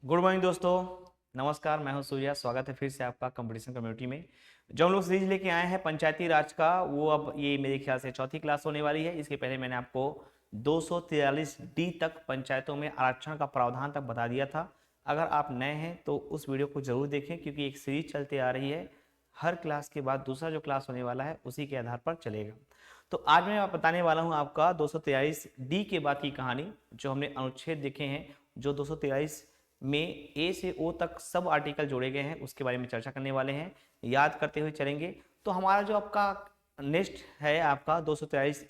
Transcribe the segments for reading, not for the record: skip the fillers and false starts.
Good morning दोस्तों, नमस्कार। मैं हूं सूर्या। स्वागत है फिर से आपका कंपटीशन कम्युनिटी में। जो हम लोग सीरीज लेके आए हैं पंचायती राज का, वो अब ये मेरे ख्याल से चौथी क्लास होने वाली है। इसके पहले मैंने आपको 243 डी तक पंचायतों में आरक्षण का प्रावधान तक बता दिया था। अगर आप नए हैं तो उस वीडियो को जरूर देखें, क्योंकि एक सीरीज चलते आ रही है। हर क्लास के बाद दूसरा जो क्लास होने वाला है उसी के आधार पर चलेगा। तो आज मैं बताने वाला हूं आपका 243 डी के बाद की कहानी। जो हमने अनुच्छेद देखे हैं, जो 243 में ए से ओ तक सब आर्टिकल जोड़े गए हैं, उसके बारे में चर्चा करने वाले हैं। याद करते हुए चलेंगे। तो हमारा जो आपका नेक्स्ट है आपका 243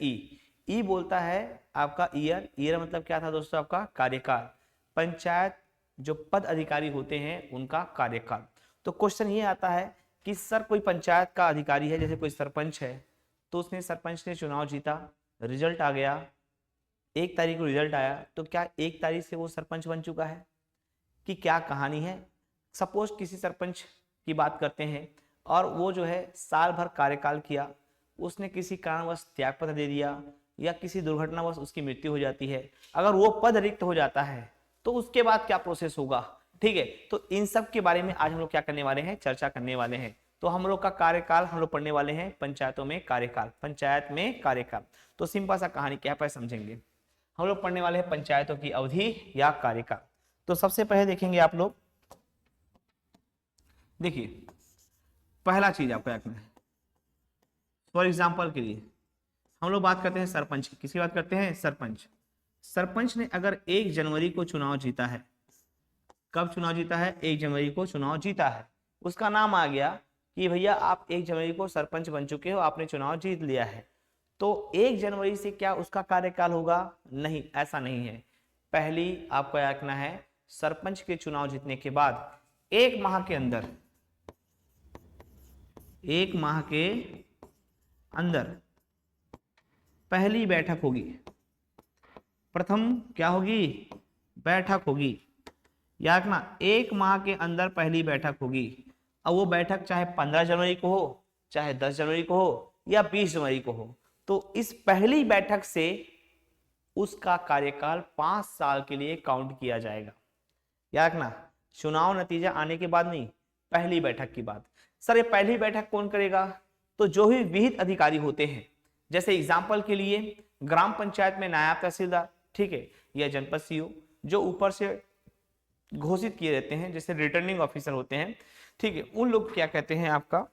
ई बोलता है आपका ईयर मतलब क्या था दोस्तों? आपका कार्यकाल। पंचायत जो पद अधिकारी होते हैं उनका कार्यकाल। तो क्वेश्चन ये आता है कि सर कोई पंचायत का अधिकारी है, जैसे कोई सरपंच है, तो उसने सरपंच ने चुनाव जीता, रिजल्ट आ गया, 1 तारीख को रिजल्ट आया, तो क्या 1 तारीख से वो सरपंच बन चुका है कि क्या कहानी है? सपोज किसी सरपंच की बात करते हैं और वो जो है साल भर कार्यकाल किया, उसने किसी कारणवश त्यागपत्र दे दिया या किसी दुर्घटनावश उसकी मृत्यु हो जाती है। अगर वो पद रिक्त हो जाता है तो उसके बाद क्या प्रोसेस होगा? ठीक है, तो इन सब के बारे में आज हम लोग क्या करने वाले हैं, चर्चा करने वाले हैं। तो हम लोग का कार्यकाल हम लोग पढ़ने वाले हैं पंचायतों में कार्यकाल, पंचायत में कार्यकाल। तो सिंपल सा कहानी क्या है समझेंगे। हम लोग पढ़ने वाले हैं पंचायतों की अवधि या कार्यकाल। तो सबसे पहले देखेंगे आप लोग, देखिए पहला चीज आपको रखना है। फॉर एग्जाम्पल के लिए हम लोग बात करते हैं सरपंच की। किसकी बात करते हैं? सरपंच। सरपंच ने अगर 1 जनवरी को चुनाव जीता है, कब चुनाव जीता है? 1 जनवरी को चुनाव जीता है। उसका नाम आ गया कि भैया आप 1 जनवरी को सरपंच बन चुके हो, आपने चुनाव जीत लिया है। तो 1 जनवरी से क्या उसका कार्यकाल होगा? नहीं, ऐसा नहीं है। पहली आपको याद रखना है, सरपंच के चुनाव जीतने के बाद 1 माह के अंदर, 1 माह के अंदर पहली बैठक होगी। प्रथम क्या होगी? बैठक होगी। याद रखना, 1 माह के अंदर पहली बैठक होगी। अब वो बैठक चाहे 15 जनवरी को हो, चाहे 10 जनवरी को हो या 20 जनवरी को हो, तो इस पहली बैठक से उसका कार्यकाल 5 साल के लिए काउंट किया जाएगा। याद रखना, चुनाव नतीजा आने के बाद नहीं, पहली बैठक की बात। सर ये पहली बैठक कौन करेगा? तो जो भी विहित अधिकारी होते हैं, जैसे एग्जाम्पल के लिए ग्राम पंचायत में नायब तहसीलदार, ठीक है, या जनपद सीओ, जो ऊपर से घोषित किए रहते हैं, जैसे रिटर्निंग ऑफिसर होते हैं, ठीक है, उन लोग क्या कहते हैं आपका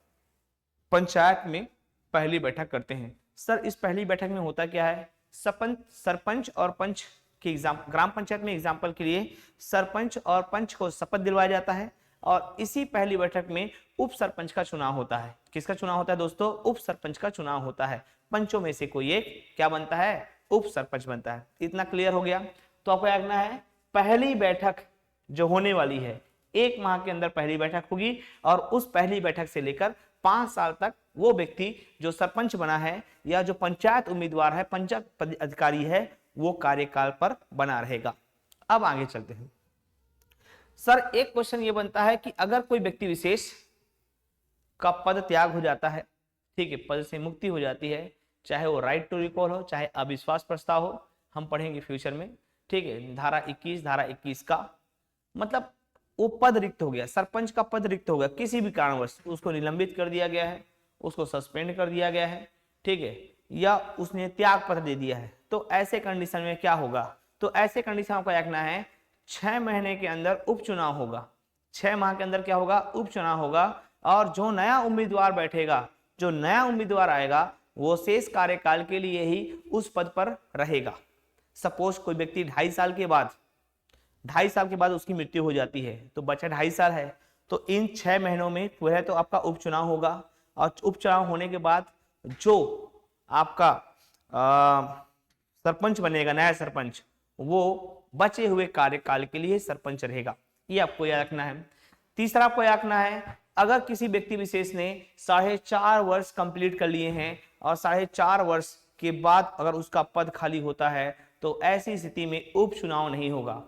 पंचायत में पहली बैठक करते हैं। सर इस पहली बैठक में होता क्या है? सरपंच और पंच के एग्जाम, ग्राम पंचायत में एग्जाम्पल के लिए सरपंच और पंच को शपथ दिलवाया जाता है, और इसी पहली बैठक में उप सरपंच का चुनाव होता है। किसका चुनाव होता है दोस्तों? उप सरपंच का चुनाव होता है। पंचों में से कोई एक क्या बनता है? उप सरपंच बनता है। इतना क्लियर हो गया? तो आपको याद रखना है, पहली बैठक जो होने वाली है 1 माह के अंदर पहली बैठक होगी, और उस पहली बैठक से लेकर 5 साल तक वो व्यक्ति जो सरपंच बना है या जो पंचायत उम्मीदवार है, पंचायत अधिकारी है, वो कार्यकाल पर बना रहेगा। अब आगे चलते हैं। सर एक क्वेश्चन ये बनता है कि अगर कोई व्यक्ति विशेष का पद त्याग हो जाता है, ठीक है, पद से मुक्ति हो जाती है, चाहे वो राइट टू रिकॉल हो, चाहे अविश्वास प्रस्ताव हो, हम पढ़ेंगे फ्यूचर में, ठीक है, धारा 21 का मतलब वो पद रिक्त हो गया, सरपंच का पद रिक्त हो गया, किसी भी कारणवश उसको निलंबित कर दिया गया है, उसको सस्पेंड कर दिया गया है, ठीक है, या उसने त्याग पत्र दे दिया है, तो ऐसे कंडीशन में क्या होगा? तो ऐसे कंडीशन आपको रखना है 6 महीने के अंदर उपचुनाव होगा। 6 माह के अंदर क्या होगा? उपचुनाव होगा, और जो नया उम्मीदवार बैठेगा, जो नया उम्मीदवार आएगा, वो शेष कार्यकाल के लिए ही उस पद पर रहेगा। सपोज कोई व्यक्ति 2.5 साल के बाद उसकी मृत्यु हो जाती है, तो बचा 2.5 साल है, तो इन 6 महीनों में पहले तो आपका उपचुनाव होगा, और उपचुनाव होने के बाद जो आपका सरपंच बनेगा, नया सरपंच, वो बचे हुए कार्यकाल के लिए सरपंच रहेगा। ये आपको याद रखना है। तीसरा आपको याद रखना है, अगर किसी व्यक्ति विशेष ने 4.5 वर्ष कंप्लीट कर लिए हैं और 4.5 वर्ष के बाद अगर उसका पद खाली होता है, तो ऐसी स्थिति में उपचुनाव नहीं होगा।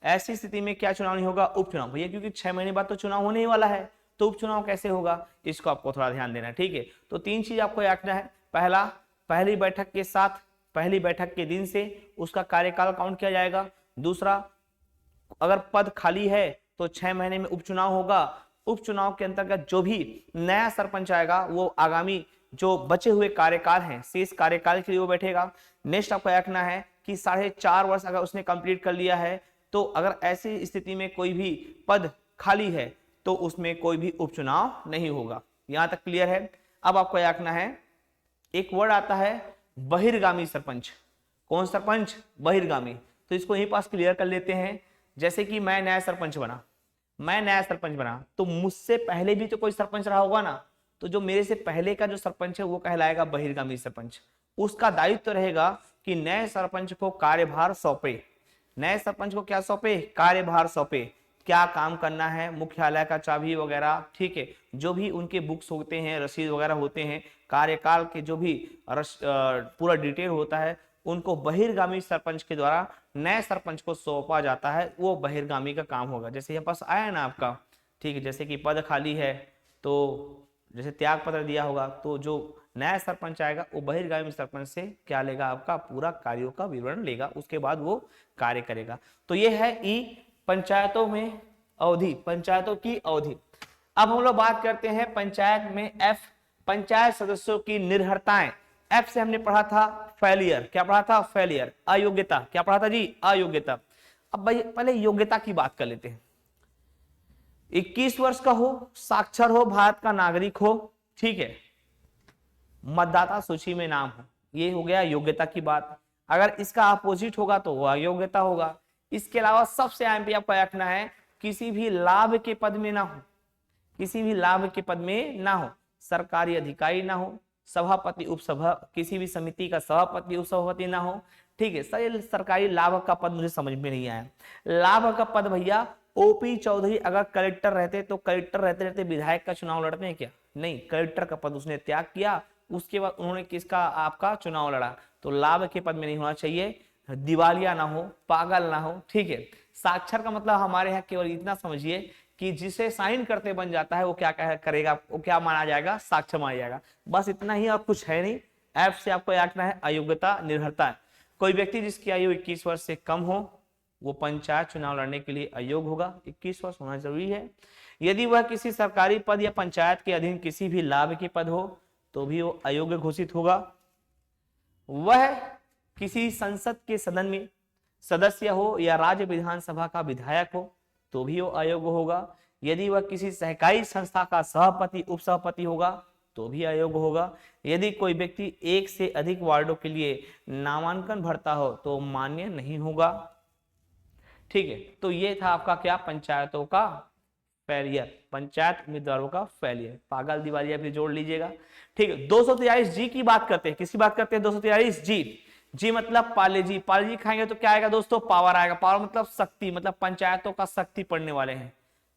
ऐसी स्थिति में क्या चुनाव नहीं होगा? उपचुनाव। भैया क्योंकि 6 महीने बाद तो चुनाव होने ही वाला है, तो उपचुनाव कैसे होगा? इसको आपको थोड़ा ध्यान देना है, ठीक है। तो 3 चीज आपको याद रखना है। पहला, पहली बैठक के साथ, पहली बैठक के दिन से उसका कार्यकाल काउंट किया जाएगा। दूसरा, अगर पद खाली है तो 6 महीने में उपचुनाव होगा। उपचुनाव के अंतर्गत जो भी नया सरपंच आएगा वो आगामी जो बचे हुए कार्यकाल हैं शेष कार्यकाल के लिए वो बैठेगा। नेक्स्ट आपको देखना है कि 4.5 वर्ष अगर उसने कंप्लीट कर लिया है तो अगर ऐसी स्थिति में कोई भी पद खाली है तो उसमें कोई भी उपचुनाव नहीं होगा। यहां तक क्लियर है। अब आपको देखना है एक वर्ड आता है बहिर्गामी सरपंच। कौन सरपंच? बहिर्गामी। तो इसको यहीं पास क्लियर कर लेते हैं। जैसे कि मैं नया सरपंच बना तो मुझसे पहले भी तो कोई सरपंच रहा होगा ना, तो जो मेरे से पहले का जो सरपंच है वो कहलाएगा बहिर्गामी सरपंच। उसका दायित्व तो रहेगा कि नए सरपंच को कार्यभार सौंपे। नए सरपंच को क्या सौंपे? कार्यभार सौंपे। क्या काम करना है, मुख्यालय का चाबी वगैरह, ठीक है, जो भी उनके बुक्स होते हैं, रसीद वगैरह होते हैं, कार्यकाल के जो भी पूरा डिटेल होता है उनको बहिर्गामी सरपंच के द्वारा नए सरपंच को सौंपा जाता है। वो बहिर्गामी का काम होगा। जैसे यहाँ पास आया ना आपका, ठीक है, जैसे कि पद खाली है तो जैसे त्याग पत्र दिया होगा तो जो नया सरपंच आएगा वो बहिर्गामी सरपंच से क्या लेगा? आपका पूरा कार्यों का विवरण लेगा, उसके बाद वो कार्य करेगा। तो ये है पंचायतों में अवधि, पंचायतों की अवधि। अब हम लोग बात करते हैं पंचायत में एफ, पंचायत सदस्यों की निर्भरताएं। एफ से हमने पढ़ा था फेलियर। क्या पढ़ा था? फेलियर, अयोग्यता। क्या पढ़ा था जी? अयोग्यता। अब भाई पहले योग्यता की बात कर लेते हैं। 21 वर्ष का हो, साक्षर हो, भारत का नागरिक हो, ठीक है, मतदाता सूची में नाम हो, ये हो गया योग्यता की बात। अगर इसका अपोजिट होगा तो वह अयोग्यता होगा। इसके अलावा सबसे अहम आपको रखना है किसी भी लाभ के पद में ना हो, किसी भी लाभ के पद में ना हो, सरकारी अधिकारी ना हो, सभापति उपसभा किसी भी समिति का सभापति उपसभापति ना हो, ठीक है। सर सरकारी लाभ का पद मुझे समझ में नहीं आया। लाभ का पद भैया ओपी चौधरी अगर कलेक्टर रहते तो कलेक्टर रहते रहते विधायक का चुनाव लड़ते हैं क्या? नहीं, कलेक्टर का पद उसने त्याग किया, उसके बाद उन्होंने किसका? आपका चुनाव लड़ा। तो लाभ के पद में नहीं होना चाहिए, दिवालिया ना हो, पागल ना हो, ठीक है। साक्षर का मतलब हमारे यहाँ केवल इतना समझिए कि जिसे साइन करते बन जाता है वो क्या करेगा? वो क्या माना जाएगा? साक्षर माना जाएगा। बस इतना ही और कुछ है नहीं। एफ से आपको याद रखना है अयोग्यता, निर्भरता। कोई व्यक्ति जिसकी आयु 21 वर्ष से कम हो वो पंचायत चुनाव लड़ने के लिए अयोग्य होगा। 21 वर्ष होना जरूरी है। यदि वह किसी सरकारी पद या पंचायत के अधीन किसी भी लाभ के पद हो तो भी वो अयोग्य घोषित होगा। वह किसी संसद के सदन में सदस्य हो या राज्य विधानसभा का विधायक हो तो भी वो अयोग्य होगा। यदि वह किसी सहकारी संस्था का सभापति उपसभापति होगा तो भी अयोग्य होगा। यदि कोई व्यक्ति एक से अधिक वार्डों के लिए नामांकन भरता हो तो मान्य नहीं होगा, ठीक है। तो ये था आपका क्या? पंचायतों का फेलियर, पंचायत उम्मीदवारों का फेलियर। पागल दिवालिया भी जोड़ लीजिएगा, ठीक है। 243 जी की बात करते हैं। किसकी बात करते हैं? 243 जी। जी मतलब पालेजी। पालेजी खाएंगे तो क्या आएगा दोस्तों? पावर आएगा। पावर मतलब शक्ति, मतलब पंचायतों का शक्ति पढ़ने वाले हैं।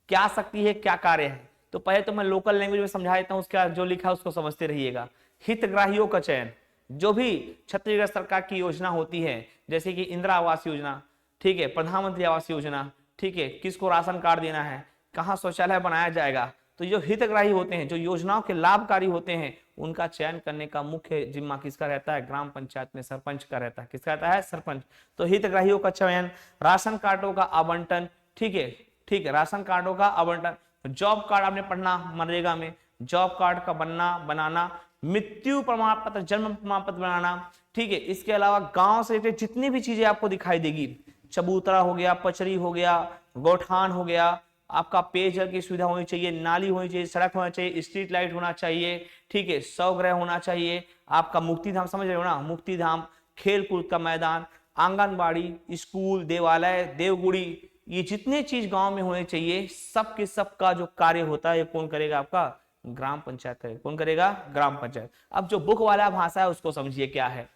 क्या शक्ति है, क्या कार्य है? तो पहले तो मैं लोकल लैंग्वेज में समझा देता हूं, उसका जो लिखा है उसको समझते रहिएगा। हितग्राहियों का चयन, जो भी छत्तीसगढ़ सरकार की योजना होती है जैसे कि इंदिरा आवास योजना, ठीक है, प्रधानमंत्री आवास योजना, ठीक है, किसको राशन कार्ड देना है, कहाँ शौचालय बनाया जाएगा, तो जो हितग्राही होते हैं, जो योजनाओं के लाभकारी होते हैं, उनका चयन करने का मुख्य जिम्मा किसका रहता है? ग्राम पंचायत में सरपंच का रहता है। किसका रहता है? सरपंच। तो हितग्राहियों का चयन, राशन कार्डों का आवंटन, ठीक है, ठीक है, राशन कार्डों का आवंटन। जॉब कार्ड आपने पढ़ना मनरेगा में, जॉब कार्ड का बनाना, मृत्यु प्रमाण पत्र, जन्म प्रमाण पत्र बनाना, ठीक है। इसके अलावा गांव से रिलेटेड जितनी भी चीजें आपको दिखाई देगी, चबूतरा हो गया, पचरी हो गया, गौठान हो गया, आपका पेयजल की सुविधा होनी चाहिए, नाली होनी चाहिए, सड़क होना चाहिए, स्ट्रीट लाइट होना चाहिए, ठीक है, शवगृह होना चाहिए, आपका मुक्ति धाम, समझ रहे हो ना, मुक्ति धाम, खेल कूद का मैदान, आंगनबाड़ी, स्कूल, देवालय, देवगुड़ी, ये जितने चीज गांव में होने चाहिए, सब के सब का जो कार्य होता है ये कौन करेगा? आपका ग्राम पंचायत करेगा। कौन करेगा? ग्राम पंचायत। अब जो बुक वाला भाषा है उसको समझिए क्या है,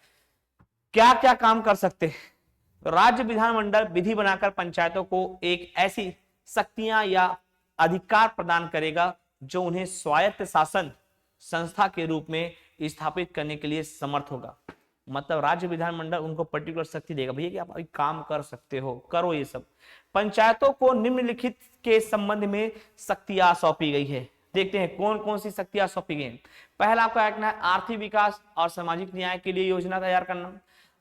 क्या क्या काम कर सकते हैं। राज्य विधानमंडल विधि बनाकर पंचायतों को एक ऐसी शक्तियां या अधिकार प्रदान करेगा जो उन्हें स्वायत्त शासन संस्था के रूप में स्थापित करने के लिए समर्थ होगा। मतलब राज्य विधानमंडल उनको पर्टिकुलर शक्ति देगा, भैया कि आप अभी काम कर सकते हो, करो ये सब। पंचायतों को निम्नलिखित के संबंध में शक्तियां सौंपी गई है। देखते हैं कौन कौन सी शक्तियां सौंपी गई हैं। पहला आपको देखना है आर्थिक विकास और सामाजिक न्याय के लिए योजना तैयार करना,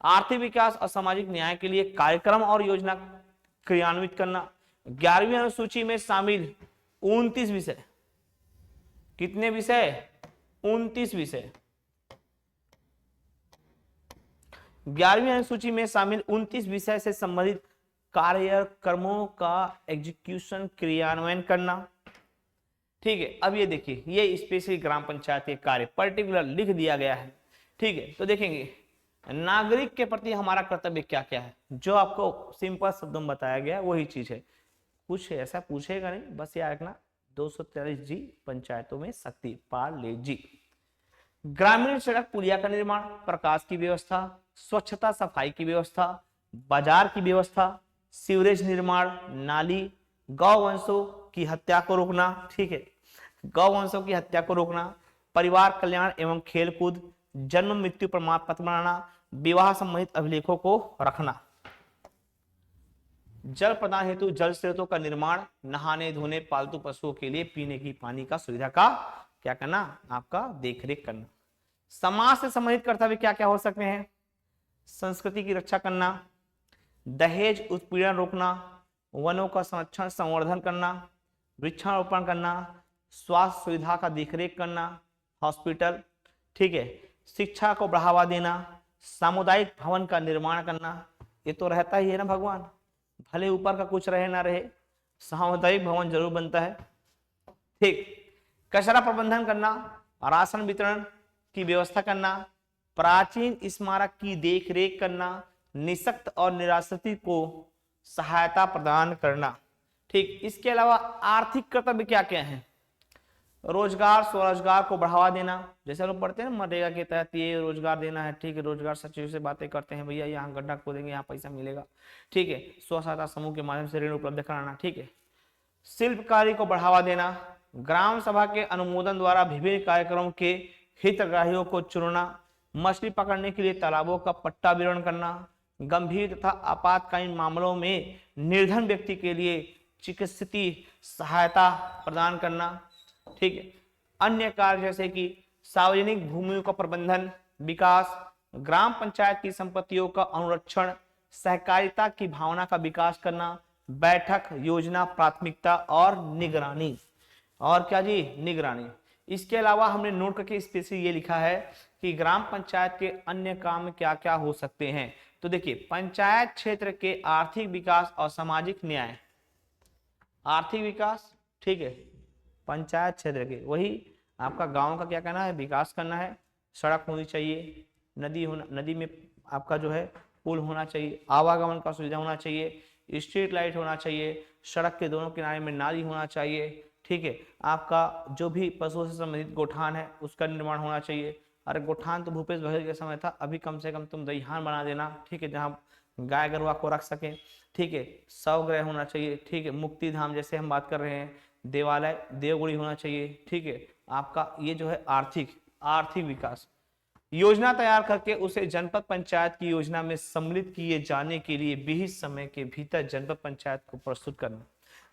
आर्थिक विकास और सामाजिक न्याय के लिए कार्यक्रम और योजना क्रियान्वित करना, 11वीं अनुसूची में शामिल 29 विषय, कितने विषय? 29 विषय। 11वीं अनुसूची में शामिल 29 विषय से संबंधित कार्यक्रमों का एग्जीक्यूशन, क्रियान्वयन करना। ठीक है, अब ये देखिए, ये स्पेशली ग्राम पंचायत के कार्य पर्टिकुलर लिख दिया गया है। ठीक है, तो देखेंगे नागरिक के प्रति हमारा कर्तव्य क्या क्या है, जो आपको सिंपल शब्दों में बताया गया वही चीज है, कुछ ऐसा पूछेगा नहीं, बस याद रखना 243 जी पंचायतों में शक्ति पाले जी। ग्रामीण सड़क पुलिया का निर्माण, प्रकाश की व्यवस्था, स्वच्छता सफाई की व्यवस्था, बाजार की व्यवस्था, सीवरेज निर्माण, नाली, गौवंशों की हत्या को रोकना। ठीक है, गौवंशों की हत्या को रोकना, परिवार कल्याण एवं खेलकूद, जन्म मृत्यु प्रमाण पत्र बनाना, विवाह संबंधित अभिलेखों को रखना, जल प्रदान हेतु जल स्रोतों का निर्माण, नहाने धोने, पालतू पशुओं के लिए पीने की पानी का सुविधा का क्या करना, आपका देखरेख करना। समाज से संबंधित कर्तव्य क्या क्या हो सकते हैं? संस्कृति की रक्षा करना, दहेज उत्पीड़न रोकना, वनों का संरक्षण संवर्धन करना, वृक्षारोपण करना, स्वास्थ्य सुविधा का देखरेख करना, हॉस्पिटल। ठीक है, शिक्षा को बढ़ावा देना, सामुदायिक भवन का निर्माण करना, ये तो रहता ही है ना भगवान, भले ऊपर का कुछ रहे ना रहे, सामुदायिक भवन जरूर बनता है। ठीक, कचरा प्रबंधन करना, राशन वितरण की व्यवस्था करना, प्राचीन स्मारक की देखरेख करना, निःशक्त और निराश्रित को सहायता प्रदान करना। ठीक, इसके अलावा आर्थिक कर्तव्य क्या क्या है? रोजगार स्वरोजगार को बढ़ावा देना, जैसे लोग पढ़ते हैं ना मनरेगा के तहत ये रोजगार देना है। ठीक है, रोजगार सचिव से बातें करते हैं, भैया यहाँ गड्ढा खोदेंगे, यहाँ पैसा मिलेगा। ठीक है, स्व सहायता समूह के माध्यम से ऋण उपलब्ध कराना। ठीक है, शिल्पकारी को बढ़ावा देना, ग्राम सभा के अनुमोदन द्वारा विभिन्न कार्यक्रमों के हितग्राहियों को चुनना, मछली पकड़ने के लिए तालाबों का पट्टा वितरण करना, गंभीर तथा आपातकालीन मामलों में निर्धन व्यक्ति के लिए चिकित्सीय सहायता प्रदान करना। ठीक है, अन्य कार्य जैसे कि सार्वजनिक भूमियों का प्रबंधन, विकास, ग्राम पंचायत की संपत्तियों का अनुरक्षण, सहकारिता की भावना का विकास करना, बैठक, योजना, प्राथमिकता और निगरानी। और क्या जी? निगरानी। इसके अलावा हमने नोट करके स्पेशली ये लिखा है कि ग्राम पंचायत के अन्य काम क्या क्या हो सकते हैं। तो देखिए, पंचायत क्षेत्र के आर्थिक विकास और सामाजिक न्याय, आर्थिक विकास। ठीक है, पंचायत क्षेत्र के, वही आपका गांव का क्या करना है, विकास करना है। सड़क होनी चाहिए, नदी होना, नदी में आपका जो है पुल होना चाहिए, आवागमन का सुविधा होना चाहिए, स्ट्रीट लाइट होना चाहिए, सड़क के दोनों किनारे में नाली होना चाहिए। ठीक है, आपका जो भी पशुओं से संबंधित गोठान है उसका निर्माण होना चाहिए। अरे गोठान तो भूपेश बघेल के समय था, अभी कम से कम तुम दहिहान बना देना। ठीक है, जहाँ गाय गरुआ को रख सके। ठीक है, शवगृह होना चाहिए। ठीक है, मुक्ति धाम जैसे हम बात कर रहे हैं, देवालय, देवगुड़ी होना चाहिए। ठीक है, आपका ये जो है आर्थिक विकास। योजना तैयार करके उसे जनपद पंचायत की योजना में सम्मिलित किए जाने के लिए विहित समय के भीतर जनपद पंचायत को प्रस्तुत करना।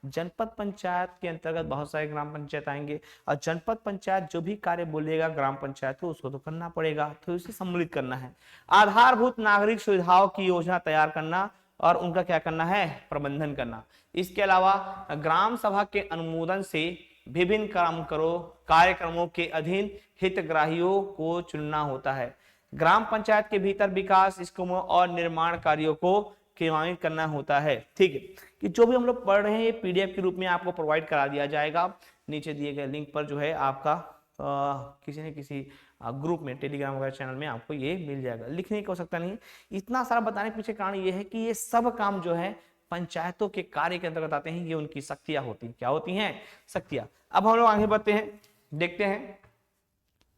जनपद पंचायत के अंतर्गत बहुत सारे ग्राम पंचायत आएंगे और जनपद पंचायत जो भी कार्य बोलेगा ग्राम पंचायत को उसको तो करना पड़ेगा, तो उसे सम्मिलित करना है। आधारभूत नागरिक सुविधाओं की योजना तैयार करना और उनका क्या करना है, प्रबंधन करना। इसके अलावा ग्राम सभा के अनुमोदन से विभिन्न कार्यक्रमों के अधीन हितग्राहियों को चुनना होता है। ग्राम पंचायत के भीतर विकास स्कीमों और निर्माण कार्यों को क्रियान्वित करना होता है। ठीक है, कि जो भी हम लोग पढ़ रहे हैं ये पीडीएफ के रूप में आपको प्रोवाइड करा दिया जाएगा, नीचे दिए गए लिंक पर जो है आपका किसी न किसी ग्रुप में, टेलीग्राम वगैरह चैनल में आपको ये मिल जाएगा। लिखने की आवश्यकता नहीं है। इतना सारा बताने के पीछे कारण ये है कि ये सब काम जो है पंचायतों के कार्य के अंतर्गत आते हैं, ये उनकी शक्तियां होती हैं। क्या होती हैं? शक्तियां। अब हम लोग आगे बढ़ते हैं, देखते हैं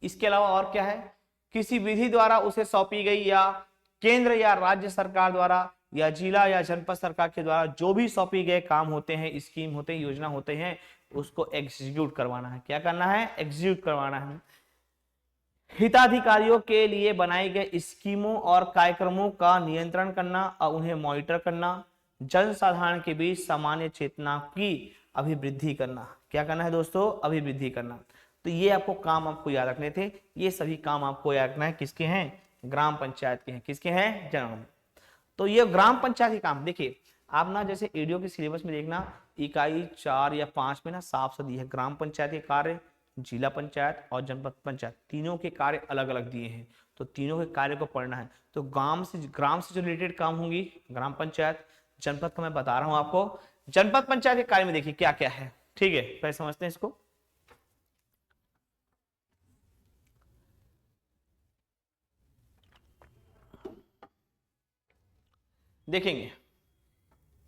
इसके अलावा और क्या है। किसी विधि द्वारा उसे सौंपी गई या केंद्र या राज्य सरकार द्वारा या जिला या जनपद सरकार के द्वारा जो भी सौंपी गए काम होते हैं, स्कीम होते हैं, योजना होते हैं, उसको एग्जीक्यूट करवाना है। क्या करना है? एग्जीक्यूट करवाना है। हिताधिकारियों के लिए बनाई गई स्कीमों और कार्यक्रमों का नियंत्रण करना और उन्हें मॉनिटर करना। जनसाधारण के बीच सामान्य चेतना की अभिवृद्धि करना। क्या करना है दोस्तों? अभिवृद्धि करना। तो ये आपको काम आपको याद रखने थे। ये सभी काम आपको याद रखना है, किसके हैं? ग्राम पंचायत के हैं। किसके हैं? जनगण। तो ये ग्राम पंचायत के काम देखिए, आप ना जैसे ईडीओ के सिलेबस में देखना इकाई 4 या 5 में ना साफ सा दी है ग्राम पंचायत के कार्य, जिला पंचायत और जनपद पंचायत तीनों के कार्य अलग अलग दिए हैं, तो तीनों के कार्य को पढ़ना है। तो ग्राम से जो रिलेटेड काम होंगी ग्राम पंचायत, जनपद का मैं बता रहा हूं आपको। जनपद पंचायत के कार्य में देखिए क्या क्या है, ठीक है, पहले समझते हैं इसको। देखेंगे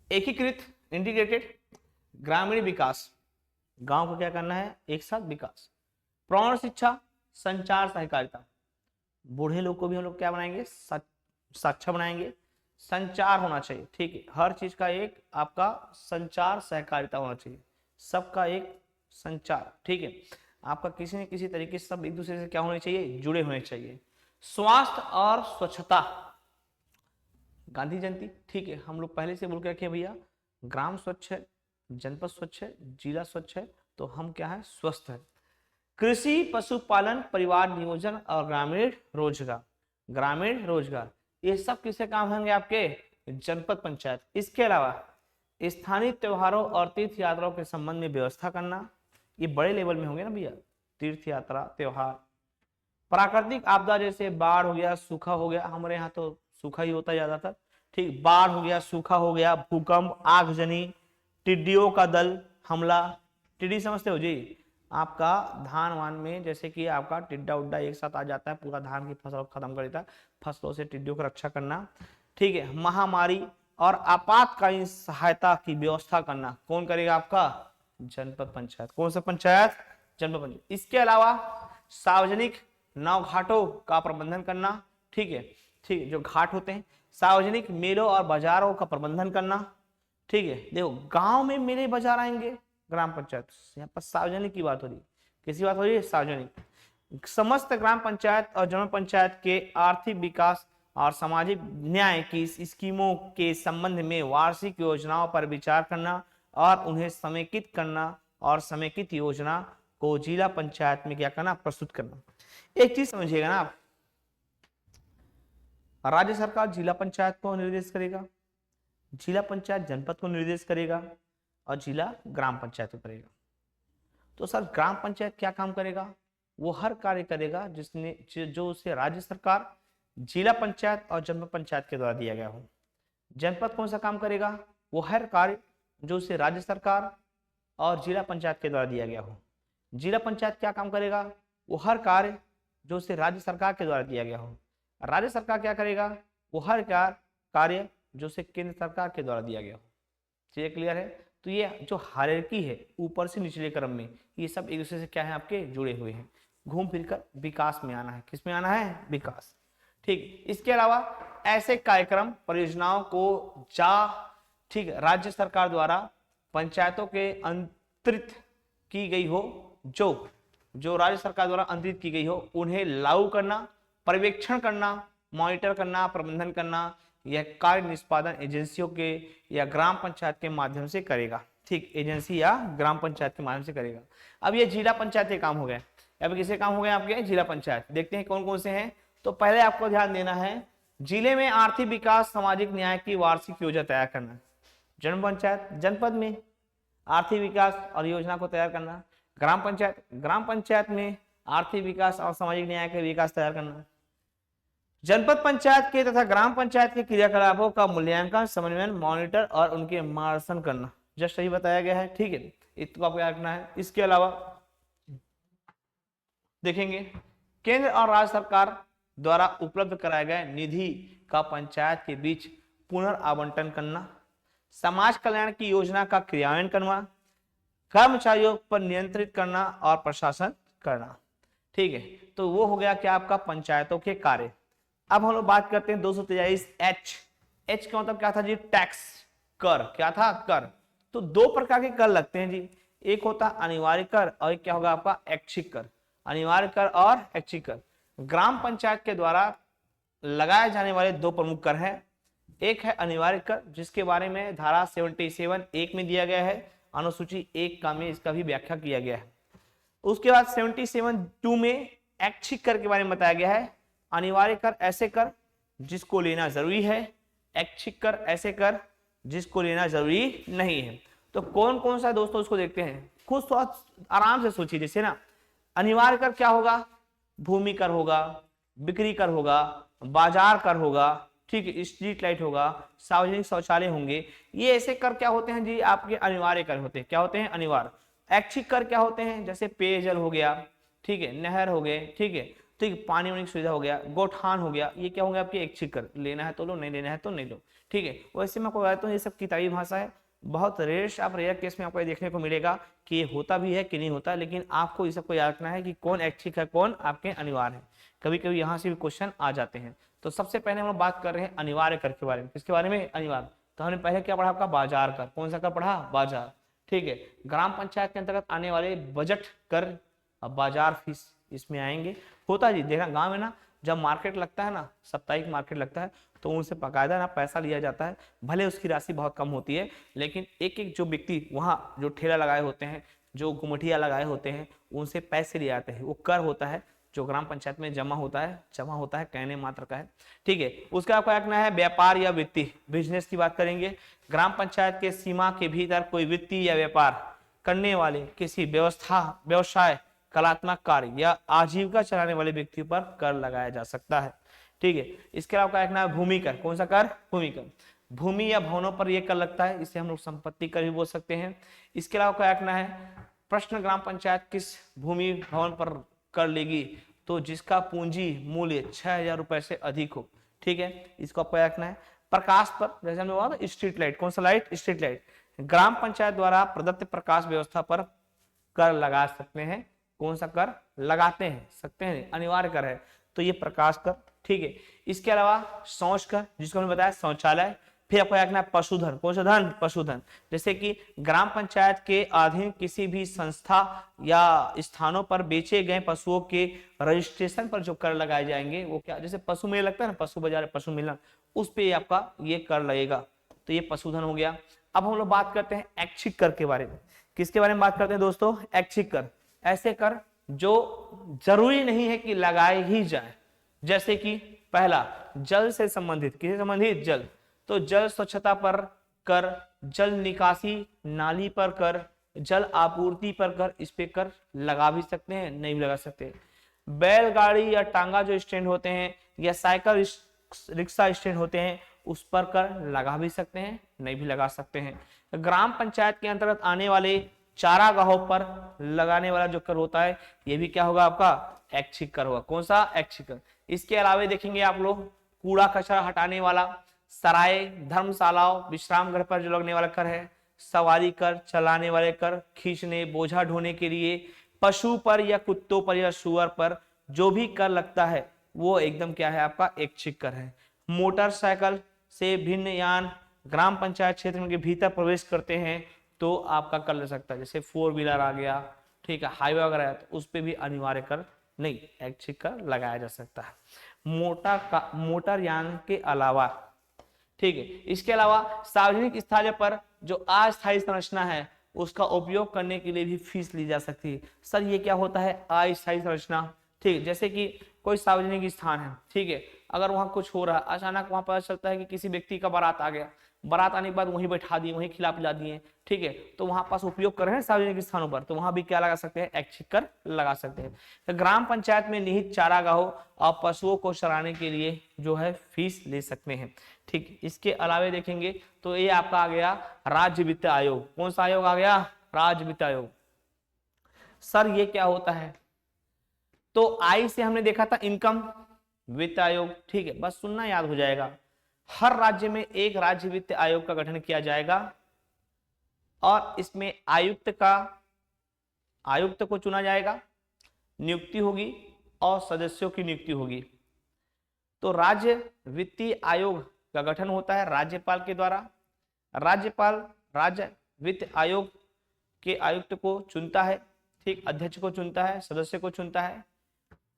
एकीकृत इंटीग्रेटेड ग्रामीण विकास, गांव को क्या करना है एक साथ विकास, प्रौढ़ शिक्षा, संचार सहकारिता, बूढ़े लोग को भी हम लोग क्या बनाएंगे साक्षर बनाएंगे, संचार होना चाहिए, ठीक है, हर चीज का एक आपका संचार सहकारिता होना चाहिए, सबका एक संचार, ठीक है, आपका किसी न किसी तरीके से सब एक दूसरे से क्या होने चाहिए जुड़े होने चाहिए। स्वास्थ्य और स्वच्छता, गांधी जयंती, ठीक है, हम लोग पहले से बोल के रखे भैया ग्राम स्वच्छ है, जनपद स्वच्छ है, जिला स्वच्छ है, तो हम क्या है स्वस्थ है। कृषि पशुपालन परिवार नियोजन और ग्रामीण रोजगार, ग्रामीण रोजगार ये सब किसके काम होंगे आपके जनपद पंचायत। इसके अलावा स्थानीय त्योहारों और तीर्थ यात्राओं के संबंध में व्यवस्था करना, ये बड़े लेवल में होंगे ना भैया, तीर्थ यात्रा त्योहार। प्राकृतिक आपदा जैसे बाढ़ हो गया, सूखा हो गया, हमारे यहाँ तो सूखा ही होता है ज्यादातर, ठीक, बाढ़ हो गया, सूखा हो गया, भूकंप, आगजनी, टिड्डियों का दल हमला, टिड्डी समझते हो जी, आपका धान वान में जैसे कि आपका टिड्डा उड्डा एक साथ आ जाता है, पूरा धान की फसल खत्म कर देता है, फसलों से टिड्डियों की रक्षा करना, ठीक है, महामारी और आपातकालीन सहायता की व्यवस्था करना कौन करेगा आपका जनपद पंचायत। कौन सा पंचायत जनपद पंचायत। इसके अलावा सार्वजनिक नाव घाटों का प्रबंधन करना, ठीक है, ठीक है, जो घाट होते हैं, सार्वजनिक मेलों और बाजारों का प्रबंधन करना, ठीक है, देखो गांव में मेले बाजार आएंगे ग्राम पंचायत, यहाँ पर सार्वजनिक की बात हो रही है, किसी बात हो रही है सार्वजनिक। समस्त ग्राम पंचायत और जनपद पंचायत के आर्थिक विकास और सामाजिक न्याय की स्कीमों के संबंध में वार्षिक योजनाओं पर विचार करना और उन्हें समेकित करना और समेकित योजना को जिला पंचायत में क्या करना प्रस्तुत करना। एक चीज समझिएगा ना आप, राज्य सरकार जिला पंचायत को निर्देश करेगा, जिला पंचायत जनपद को निर्देश करेगा और जिला ग्राम पंचायत को करेगा। तो सर ग्राम पंचायत क्या काम करेगा, वो हर कार्य करेगा जिसने जो उसे राज्य सरकार जिला पंचायत और जनपद पंचायत के द्वारा दिया गया हो। जनपद कौन सा काम करेगा, वो हर कार्य जो उसे राज्य सरकार और जिला पंचायत के द्वारा दिया गया हो। जिला पंचायत क्या काम करेगा, वो हर कार्य जो उसे राज्य सरकार के द्वारा दिया गया हो। राज्य सरकार क्या करेगा, वो हर कार्य जो उसे केंद्र सरकार के द्वारा दिया गया हो। चलिए क्लियर है। तो ये जो हायरार्की है ऊपर से निचले क्रम में, ये सब एक दूसरे से क्या है आपके जुड़े हुए हैं। घूम फिरकर विकास में आना है, किस में आना है विकास, ठीक। इसके अलावा ऐसे कार्यक्रम परियोजनाओं को ठीक राज्य सरकार द्वारा पंचायतों के अंतरित की गई हो, जो राज्य सरकार द्वारा अंतरित की गई हो, उन्हें लागू करना, पर्यवेक्षण करना, मॉनिटर करना, प्रबंधन करना, यह कार्य निष्पादन एजेंसियों के या ग्राम पंचायत के माध्यम से करेगा, ठीक, एजेंसी या ग्राम पंचायत के माध्यम से करेगा। अब ये जिला पंचायत के काम हो गए, अब किसके काम हो गए आपके जिला पंचायत। देखते हैं कौन कौन से हैं। तो पहले आपको ध्यान देना है, जिले में आर्थिक विकास सामाजिक न्याय की वार्षिक योजना तैयार करना। जनपद पंचायत, जनपद में आर्थिक विकास और योजना को तैयार करना। ग्राम पंचायत में आर्थिक विकास और सामाजिक न्याय के विकास तैयार करना। जनपद पंचायत के तथा ग्राम पंचायत के क्रियाकलापों का मूल्यांकन, समन्वय, मॉनिटर और उनके मार्गदर्शन करना। जस्ट सही बताया गया है, ठीक है, इतना आपको याद रखना है। इसके अलावा देखेंगे केंद्र और राज्य सरकार द्वारा उपलब्ध कराए गए निधि का पंचायत के बीच पुनर्आवंटन करना, समाज कल्याण की योजना का क्रियान्वयन करना, कर्मचारियों पर नियंत्रित करना और प्रशासन करना, ठीक है। तो वो हो गया क्या आपका पंचायतों के कार्य। अब हम लोग बात करते हैं 243 एच का मतलब क्या था जी, टैक्स, कर, क्या था कर। तो दो प्रकार के कर लगते हैं जी, एक होता अनिवार्य कर और एक क्या होगा आपका ऐच्छिक कर। अनिवार्य कर और ऐच्छिक कर ग्राम पंचायत के द्वारा लगाए जाने वाले दो प्रमुख कर हैं। एक है अनिवार्य कर, जिसके बारे में धारा 77(1) में दिया गया है, अनुसूची 1 का में इसका भी व्याख्या किया गया है। उसके बाद 77(2) में ऐच्छिक कर के बारे में बताया गया है। अनिवार्य कर ऐसे कर जिसको लेना जरूरी है, ऐच्छिक कर ऐसे कर जिसको लेना जरूरी नहीं है। तो कौन कौन सा है दोस्तों, उसको देखते हैं। खुद आराम से सोचिए। जैसे ना अनिवार्य कर क्या होगा, भूमि कर होगा, बिक्री कर होगा, बाजार कर होगा, ठीक है, स्ट्रीट लाइट होगा, सार्वजनिक शौचालय होंगे। ये ऐसे कर क्या होते हैं जी, आपके अनिवार्य कर होते हैं। क्या होते हैं, अनिवार्य। ऐच्छिक कर क्या होते हैं, जैसे पेयजल हो गया, ठीक है, नहर हो गए, ठीक है, ठीक, पानी वानी की सुविधा हो गया, गोठान हो गया, ये क्या होंगे आपके ऐच्छिक कर। लेना है तो लो, नहीं लेना है तो नहीं लो, ठीक है। वैसे मैं आपको बताता हूँ, ये सब किताबी भाषा है। बहुत रेयर केस में आपको ये देखने को मिलेगा कि ये होता भी है कि नहीं होता, लेकिन आपको इस सबको याद रखना है कि कौन ऐच्छिक है, कौन आपके अनिवार्य है। कभी कभी यहाँ से भी क्वेश्चन आ जाते हैं। तो सबसे पहले हम लोग बात कर रहे हैं अनिवार्य कर के बारे में। किसके बारे में, अनिवार्य। तो हमने पहले क्या पढ़ा आपका, बाजार कर। कौन सा कर पढ़ा, बाजार, ठीक है। ग्राम पंचायत के अंतर्गत आने वाले बजट कर, अब बाजार फीस इसमें आएंगे। होता है जी, देखा गांव में ना, जब मार्केट लगता है ना, साप्ताहिक मार्केट लगता है, तो उनसे बकायदा ना पैसा लिया जाता है। भले उसकी राशि बहुत कम होती है, लेकिन एक एक जो व्यक्ति वहाँ जो ठेला लगाए होते हैं, जो गुमटिया लगाए होते हैं, उनसे पैसे लिए जाते हैं। वो कर होता है जो ग्राम पंचायत में जमा होता है, कहने मात्र का है, ठीक है। उसका आपको रखना है व्यापार या वित्तीय, बिजनेस की बात करेंगे। ग्राम पंचायत के सीमा के भीतर कोई वित्तीय या व्यापार करने वाले किसी व्यवसाय, कलात्मक कार्य या आजीविका चलाने वाले व्यक्तियों पर कर लगाया जा सकता है, ठीक है। इसके अलावा क्या रखना है, भूमि कर। कौन सा कर, भूमि कर। भूमि या भवनों पर यह कर लगता है, इसे हम लोग संपत्ति कर भी बोल सकते हैं। इसके अलावा क्या रखना है, प्रश्न, ग्राम पंचायत किस भूमि भवन पर कर लेगी, तो जिसका पूंजी मूल्य 6,000 रुपए से अधिक हो, ठीक है, इसको आपको रखना है। प्रकाश पर, जैसे हमने बोला था स्ट्रीट लाइट, कौन सा लाइट, स्ट्रीट लाइट। ग्राम पंचायत द्वारा प्रदत्त प्रकाश व्यवस्था पर कर लगा सकते हैं। कौन सा कर लगाते हैं, सकते हैं, अनिवार्य कर है, तो ये प्रकाश कर, ठीक है। इसके अलावा शौच कर, जिसको हमने बताया शौचालय। फिर आपको रखना है पशुधन। कौन सा धन, पशुधन। जैसे कि ग्राम पंचायत के अधीन किसी भी संस्था या स्थानों पर बेचे गए पशुओं के रजिस्ट्रेशन पर जो कर लगाए जाएंगे, वो क्या, जैसे पशु मेला लगता है ना, पशु बाजार, पशु मेला, उस पे आपका ये कर लगेगा। तो ये पशुधन हो गया। अब हम लोग बात करते हैं ऐच्छिक कर के बारे में। किसके बारे में बात करते हैं दोस्तों, ऐच्छिक कर। ऐसे कर जो जरूरी नहीं है कि लगाए ही जाए। जैसे कि पहला, जल से संबंधित, किससे संबंधित, जल, तो जल स्वच्छता पर कर, जल निकासी नाली पर कर, जल आपूर्ति पर कर, इस पे कर लगा भी सकते हैं, नहीं भी लगा सकते। बैलगाड़ी या टांगा जो स्टैंड होते हैं, या साइकिल रिक्शा स्टैंड होते हैं, उस पर कर लगा भी सकते हैं, नहीं भी लगा सकते हैं। ग्राम पंचायत के अंतर्गत आने वाले चारागाहों पर लगाने वाला जो कर होता है, ये भी क्या होगा आपका, ऐच्छिक कर होगा। कौन सा, ऐच्छिक कर। इसके अलावा देखेंगे आप लोग कूड़ा कचरा हटाने वाला, सराय, धर्मशालाओं, विश्राम घर पर जो लगने वाला कर है, सवारी कर, चलाने वाले कर, खींचने, बोझा ढोने के लिए, पशु पर या कुत्तों पर या सुअर पर जो भी कर लगता है, वो एकदम क्या है आपका, ऐच्छिक कर है। मोटरसाइकिल से भिन्न यान ग्राम पंचायत क्षेत्र के भीतर प्रवेश करते हैं, तो आपका कर ले सकता है। जैसे 4 व्हीलर आ गया, ठीक है, हाईवे वगैरह, तो उस पर भी अनिवार्य कर नहीं, ऐच्छिक कर लगाया जा सकता है। मोटर यान के अलावा, ठीक है, इसके अलावा सार्वजनिक स्थल पर जो अस्थायी संरचना है, उसका उपयोग करने के लिए भी फीस ली जा सकती है। सर ये क्या होता है, अस्थायी संरचना, ठीक है। जैसे कि कोई सार्वजनिक स्थान है, ठीक है, अगर वहां कुछ हो रहा है, अचानक वहां पता चलता है कि किसी व्यक्ति का बारात आ गया, बारात आने के बाद वहीं बैठा दिए, वहीं खिला पिला दिए, ठीक है, तो वहां पास उपयोग कर रहे हैं सार्वजनिक स्थानों पर, तो वहां भी क्या लगा सकते हैं, ऐच्छिक कर लगा सकते हैं। तो ग्राम पंचायत में निहित चारागाहों और पशुओं को चराने के लिए जो है फीस ले सकते हैं, ठीक। इसके अलावा देखेंगे तो ये आपका आ गया राज्य वित्त आयोग। कौन सा आयोग आ गया, राज्य वित्त आयोग। सर ये क्या होता है, तो आई से हमने देखा था इनकम, वित्त आयोग, ठीक है, बस सुनना याद हो जाएगा। हर राज्य में एक राज्य वित्त आयोग का गठन किया जाएगा, और इसमें आयुक्त को चुना जाएगा, नियुक्ति होगी और सदस्यों की नियुक्ति होगी। तो राज्य वित्तीय आयोग का गठन होता है राज्यपाल के द्वारा। राज्यपाल राज्य वित्त आयोग के आयुक्त को चुनता है, ठीक, अध्यक्ष को चुनता है, सदस्य को चुनता है।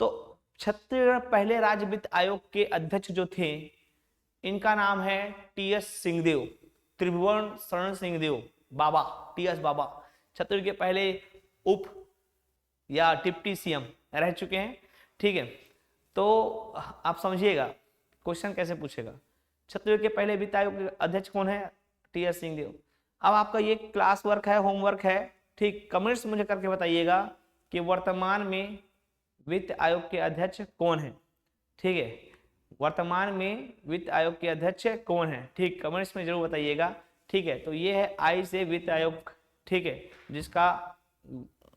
तो छत्तीसगढ़ पहले राज्य वित्त आयोग के अध्यक्ष जो थे, इनका नाम है टी.एस. सिंहदेव, त्रिभुवन शरण सिंहदेव बाबा, टी.एस. बाबा। छत्तीसगढ़ के पहले उप या डिप्टी सीएम रह चुके हैं, ठीक है। तो आप समझिएगा क्वेश्चन कैसे पूछेगा। छत्तीसगढ़ के पहले वित्त आयोग के अध्यक्ष कौन है, टीएस सिंहदेव। अब आपका ये क्लास वर्क है, होमवर्क है, ठीक। कमेंट्स मुझे करके बताइएगा कि वर्तमान में वित्त आयोग के अध्यक्ष कौन है, ठीक है। वर्तमान में वित्त आयोग के अध्यक्ष कौन है, ठीक, कमेंट्स में जरूर बताइएगा, ठीक है। तो ये है आई से वित्त आयोग, ठीक है,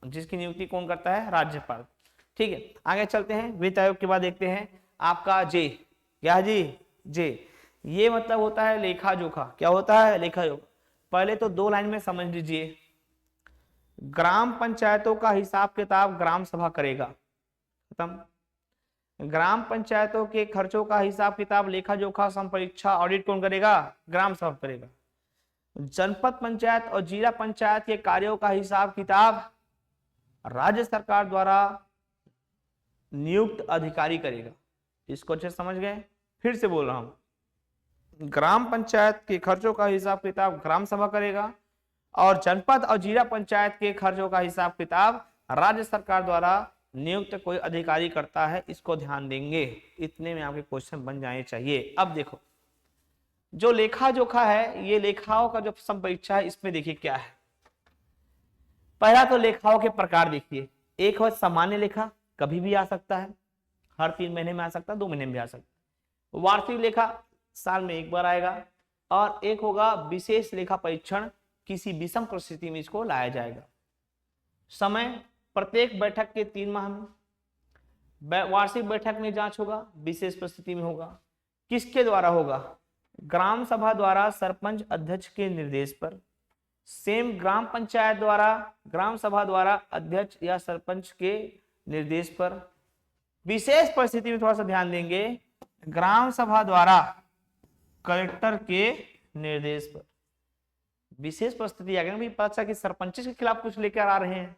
जिसकी नियुक्ति कौन करता है, राज्यपाल, ठीक है। आगे चलते हैं, वित्त आयोग के बाद देखते हैं आपका जे, क्या जी, जे, ये मतलब होता है लेखा जोखा। क्या होता है, लेखा जोखा। पहले तो 2 लाइन में समझ लीजिए, ग्राम पंचायतों का हिसाब किताब ग्राम सभा करेगा, खत्म। ग्राम पंचायतों के खर्चों का हिसाब किताब, लेखा जोखा, संपरीक्षा, ऑडिट कौन करेगा, ग्राम सभा करेगा। जनपद पंचायत और जिला पंचायत के कार्यों का हिसाब किताब राज्य सरकार द्वारा नियुक्त अधिकारी करेगा। इसको अच्छे समझ गए, फिर से बोल रहा हूं, ग्राम पंचायत के खर्चों का हिसाब किताब ग्राम सभा करेगा और जनपद और जिला पंचायत के खर्चों का हिसाब किताब राज्य सरकार द्वारा नियुक्त कोई अधिकारी करता है। इसको ध्यान देंगे, इतने में आपके क्वेश्चन बन जाने चाहिए। अब देखो, जो लेखा जोखा है, ये लेखाओं का जो संपरीक्षा है, इसमें देखिए क्या है। पहला तो लेखाओं के प्रकार देखिए, एक है सामान्य लेखा, कभी भी आ सकता है, हर 3 महीने में आ सकता है, 2 महीने में भी आ सकता है। वार्षिक लेखा साल में 1 बार आएगा। और एक होगा विशेष लेखा परीक्षण, किसी विषम परिस्थिति में इसको लाया जाएगा। समय प्रत्येक बैठक के 3 माह में। वार्षिक बैठक में जांच होगा, विशेष परिस्थिति में होगा। किसके द्वारा होगा, ग्राम सभा द्वारा सरपंच अध्यक्ष के निर्देश पर। सेम ग्राम पंचायत द्वारा, ग्राम सभा द्वारा अध्यक्ष या सरपंच के निर्देश पर। विशेष परिस्थिति में थोड़ा सा ध्यान देंगे, ग्राम सभा द्वारा कलेक्टर के निर्देश पर। विशेष परिस्थिति आ गई ना भाई, पता चला कि सरपंच के खिलाफ कुछ लेकर आ रहे हैं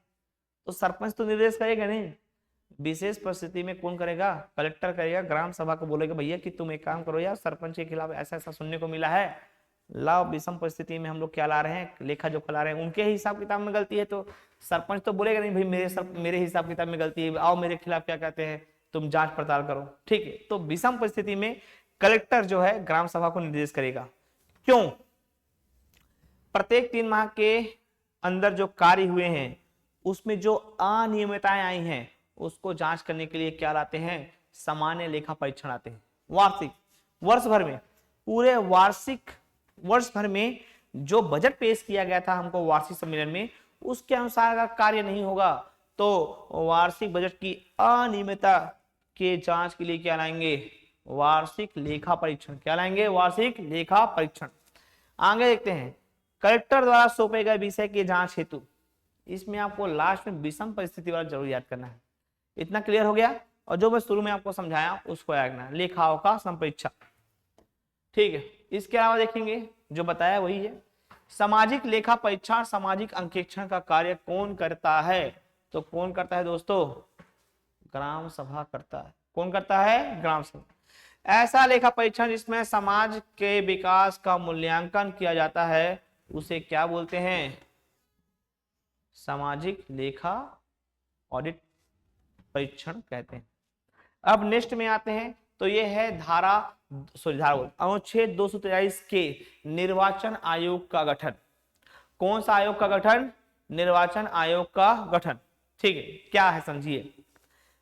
तो सरपंच तो निर्देश करेगा नहीं, विशेष परिस्थिति में कौन करेगा, कलेक्टर करेगा। ग्राम सभा को बोलेगा भैया कि तुम एक काम करो यार, सरपंच के खिलाफ ऐसा ऐसा सुनने को मिला है, लाओ विषम परिस्थिति में हम लोग क्या ला रहे हैं, लेखा जोखा ला रहे हैं। उनके हिसाब किताब में गलती है तो सरपंच तो बोलेगा नहीं भाई मेरे हिसाब किताब में गलती है, आओ मेरे खिलाफ क्या कहते हैं, तुम जांच पड़ताल करो, ठीक है। तो विषम परिस्थिति में कलेक्टर जो है ग्राम सभा को निर्देश करेगा। क्यों, प्रत्येक 3 माह के अंदर जो कार्य हुए हैं उसमें जो अनियमितताएं आई हैं उसको जांच करने के लिए क्या लाते हैं, सामान्य लेखा परीक्षण आते हैं। वार्षिक, वर्ष भर में, पूरे वार्षिक वर्ष भर में जो बजट पेश किया गया था हमको वार्षिक सम्मेलन में, उसके अनुसार अगर कार्य नहीं होगा तो वार्षिक बजट की अनियमितता के जांच के लिए क्या लाएंगे, वार्षिक लेखा परीक्षण। क्या लाएंगे, वार्षिक लेखा परीक्षण। आगे देखते हैं, कलेक्टर द्वारा सौंपे गए विषय की जांच हेतु। इसमें आपको लास्ट में विषम परिस्थिति वाला जरूर याद करना है। इतना क्लियर हो गया, और जो मैं शुरू में आपको समझाया उसको याद करना है, लेखाओं का संपरीक्षा, ठीक है। इसके अलावा देखेंगे जो बताया वही है, सामाजिक लेखा परीक्षण, सामाजिक अंकेक्षण का कार्य कौन करता है, तो कौन करता है दोस्तों, ग्राम सभा करता है। कौन करता है, ग्राम सभा। ऐसा लेखा परीक्षण जिसमें समाज के विकास का मूल्यांकन किया जाता है उसे क्या बोलते हैं, सामाजिक लेखा ऑडिट परीक्षण कहते हैं। अब नेक्स्ट में आते हैं, तो ये है अनुच्छेद 243 के निर्वाचन आयोग का गठन। कौन सा आयोग का गठन, निर्वाचन आयोग का गठन, ठीक है। क्या है समझिए,